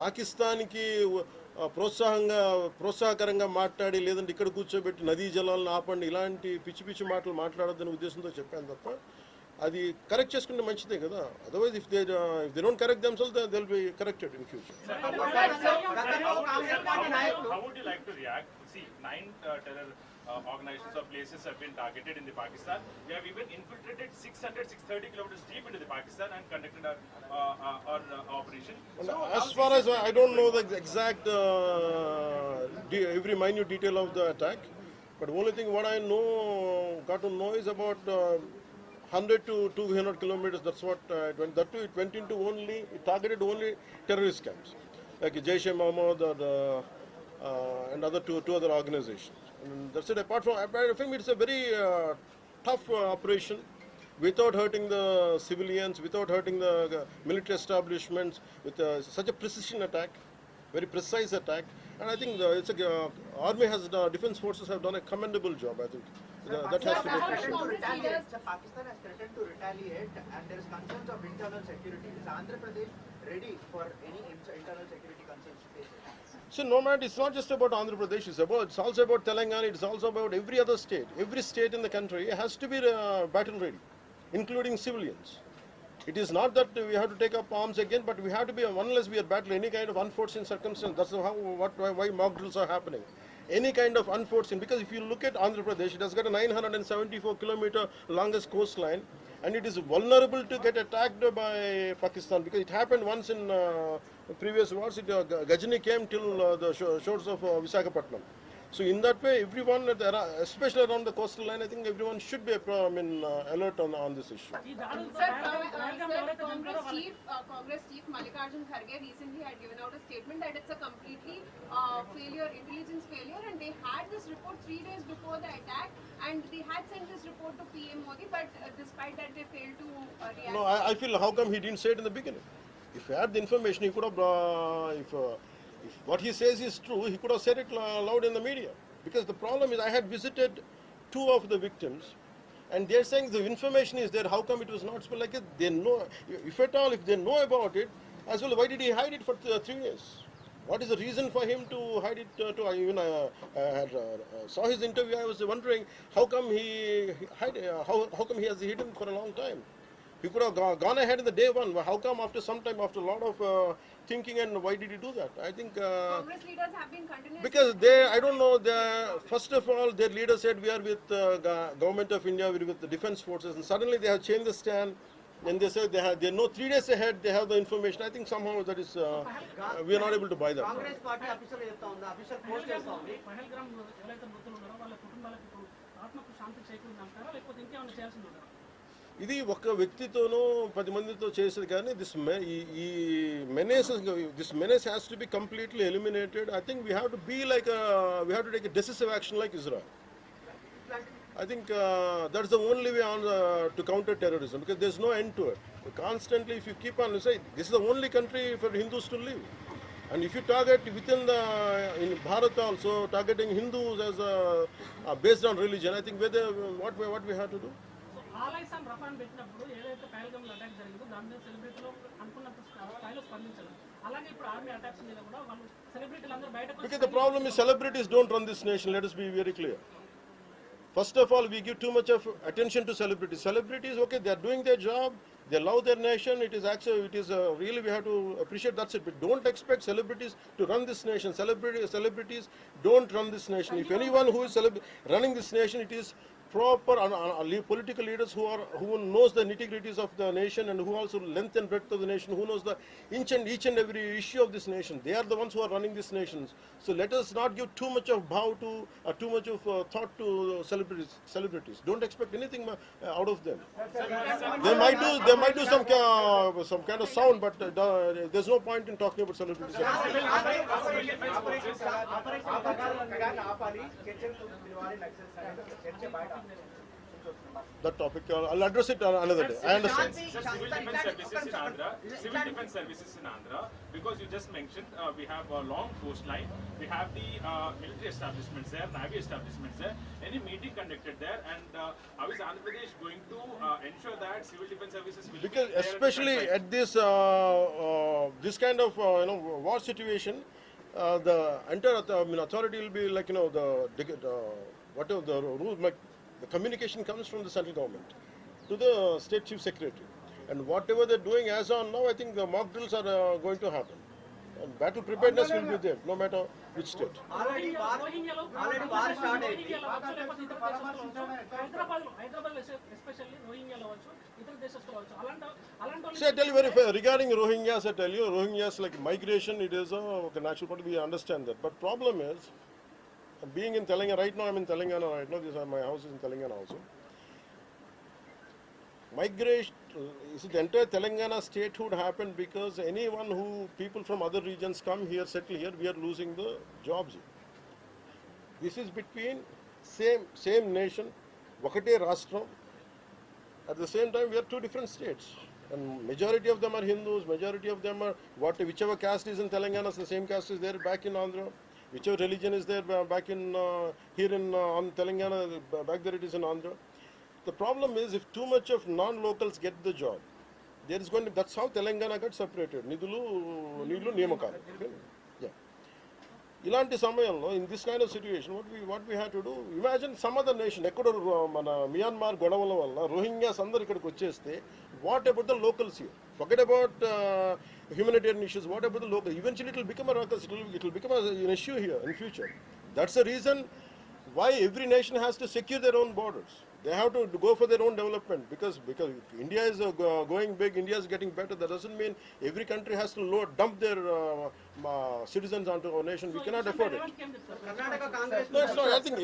పాకిస్తాన్కి ప్రోత్సాహకరంగా మాట్లాడి లేదంటే ఇక్కడ కూర్చోబెట్టి నదీ జలాలను ఆపండి ఇలాంటి పిచ్చి పిచ్చి మాటలు మాట్లాడొద్దనే ఉద్దేశంతో చెప్పాను తప్ప అది కరెక్ట్ చేసుకుంటే మంచిదే కదా. Otherwise if they don't correct themselves they will be corrected in future. How would you like to react? See, 9 terror organizations or places have been targeted in the Pakistan. We have even infiltrated 630 kilometers deep into the Pakistan and conducted our operation. So as far as I don't know the exact every minute detail of the attack, but only thing what I know, got to know is about 100 to 200 kilometers. That's what it went. That too, it went into only, it targeted only terrorist camps like Jaish-e-Mohammed and other two other organizations. And that's it. Apart from it's a very tough operation without hurting the civilians, without hurting the military establishments, with such a precision attack, very precise attack. And I think army has, defense forces have done a commendable job. I think that has to be appreciated. Pakistan has threatened to retaliate, and there is concerns of internal security. Is Andhra Pradesh ready for any internal security concerns to face it? So no matter, it's not just about Andhra Pradesh. It's also about Telangana. It's also about every other state. Every state in the country has to be battle ready, including civilians. It is not that we have to take up arms again, but we have to be, unless we are battling any kind of unforeseen circumstance. That's why mock drills are happening. Any kind of unforeseen, because if you look at Andhra Pradesh, it has got a 974-kilometer longest coastline, and it is vulnerable to get attacked by Pakistan, because it happened once in previous wars. Ghajini came till the shores of Visakhapatnam. So in that way, everyone, especially around the coastal line, I think everyone should be alert on this issue. Sir, Congress Chief Mallikarjun Kharge recently had given out a statement that it's a completely intelligence failure, and they had this report 3 days before the attack, and they had sent this report to PM Modi, but despite that they failed to react. No, I feel, how come he didn't say it in the beginning? If he had the information, he could have, if what he says is true, he could have said it loud in the media. Because the problem is, I had visited 2 of the victims, and they're saying the information is there. How come it was not spoken? Like they know, if at all, if they know about it, as well, why did he hide it for 3 years? What is the reason for him to hide it? Saw his interview. I was wondering how come he how come he has hidden for a long time? He could have gone ahead in the day one. How come after some time, after a lot of thinking, and why did he do that? I think Congress leaders have been continuously... Because I don't know, first of all, their leader said we are with government of India, we are with the defense forces, and suddenly they have changed the stand, and they said they know 3 days ahead, they have the information. I think somehow that is, we are not able to buy that. Congress party official post చేస్తోంది. పహల్గ్రామ్ ఎవరైతే మృతులు ఉన్నారో వాళ్ళ కుటుంబాలకు ఇప్పుడు ఆత్మకు శాంతి చేకూరిందంటారా లేకపోతే ఇంకేమైనా చేయాల్సింది ఉందా? ఇది ఒక వ్యక్తితోనూ 10 మందితో చేసేది కానీ this menace has to be completely eliminated. I think we have to be like we have to take a decisive action like Israel. I think that's the only way to counter terrorism, because there's no end to it. Constantly, if you keep on saying this is the only country for Hindus to live, and if you target within in Bharat also targeting Hindus as based on religion, I think what we have to do. ఆలైసాన్ రఫాన్ పెట్టినప్పుడు ఏదైతే Pahalgam attack జరిగిందో దాని మీద సెలబ్రిటీలు అనుకున్నంత స్థాయిలో స్పందించారు. అలాగే ఇప్పుడు ఆర్మీ అటాక్స్ మీద కూడా వాళ్ళు సెలబ్రిటీలు అందరూ బయటకు Because the problem is celebrities don't run this nation. Let us be very clear. First of all, we give too much of attention to celebrities. Celebrities, okay, they are doing their job. They love their nation. It is actually, really we have to appreciate. That's it. But don't expect celebrities to run this nation. Celebrities don't run this nation. If anyone who is running this nation, it is proper political leaders who knows the nitty-gritties of the nation, and who also length and breadth of the nation, who knows the each and every issue of this nation. They are the ones who are running this nation. So let us not give too much of too much of thought to celebrities. Don't expect anything out of them. They might do some kind of sound, but there's no point in talking about celebrities. That topic, I'll address it another day. I understand. Sir, civil defense services in Andhra, civil defense services in Andhra, because you just mentioned we have a long coastline, we have the military establishments there, navy establishments there. Any meeting conducted there, and how is Andhra Pradesh going to ensure that civil defense services will Because be there especially at the at this this kind of war situation, the entire authority will be like whatever the rules. The communication comes from the central government to the state chief secretary, and whatever they're doing as on now, I think the mock drills are going to happen, and battle preparedness will be there, no matter which state. Already war started. Hyderabad especially రోహింగ్యాలో అవ్వచ్చు ఇతర దేశస్తులు అవ్వచ్చు అలాంటి So I tell you very fair, regarding Rohingyas, I tell you, Rohingyas like migration, it is a natural part, we understand that. But problem is, being in Telangana, right now I'm in Telangana right now, my house is in Telangana also. Migration, the entire Telangana statehood happened because anyone people from other regions come here, settle here, we are losing the jobs here. This is between same nation, Vakate Rashtra. At the same time, we are two different states. And majority of them are Hindus, majority of them are whichever caste is in Telangana, the same caste is there back in Andhra. Whichever religion is there back in here in on Telangana, back there it is in Andhra. The problem is if too much of non-locals get the job, there is going to, that's how Telangana got separated. Nidulu Niyamakalu. Yeah. Ilanti samayamlo, in this kind of situation, what we had to do, imagine some other nation, Myanmar Godavalu valla, Rohingyas andaru ikkadiki vacheste, what about the locals here? Forget about humanitarian issues, what about the local? Eventually it will become a ruckus, it will become an issue here in future. That's the reason why every nation has to secure their own borders. They have to go for their own development because India is going big, India is getting better. That doesn't mean every country has to dump their citizens onto our nation. We cannot afford it. Karnataka Congress. No, it's not. I think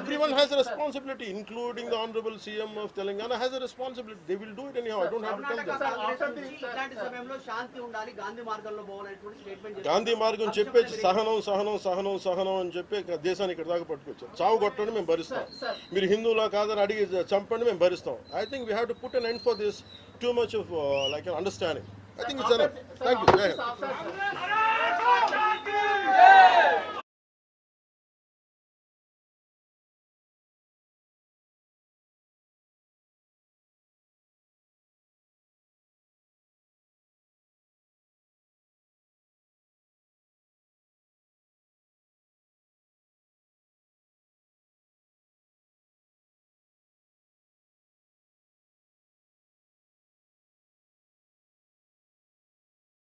everyone has a responsibility, including the Honorable CM of Telangana has a responsibility. They will do it anyhow. I don't have to tell Karnataka them. Congress నుంచి ఇలాంటి సమయంలో శాంతి ఉండాలి, గాంధీ మార్గంలో పోవాలనేటువంటి statement Gandhi మార్గం చెప్పేసి సహనం అని చెప్పి దేశాన్ని ఇక్కడ దాకా పట్టుకొచ్చారు. చావు కొట్టండి మేము భరిస్తాం, మీరు హిందువులా కాదని అడిగి చంపండి మేము భరిస్తాం. I think we have to put an end for this too much of like an understanding. I think it's enough. Thank you. Jai Hind.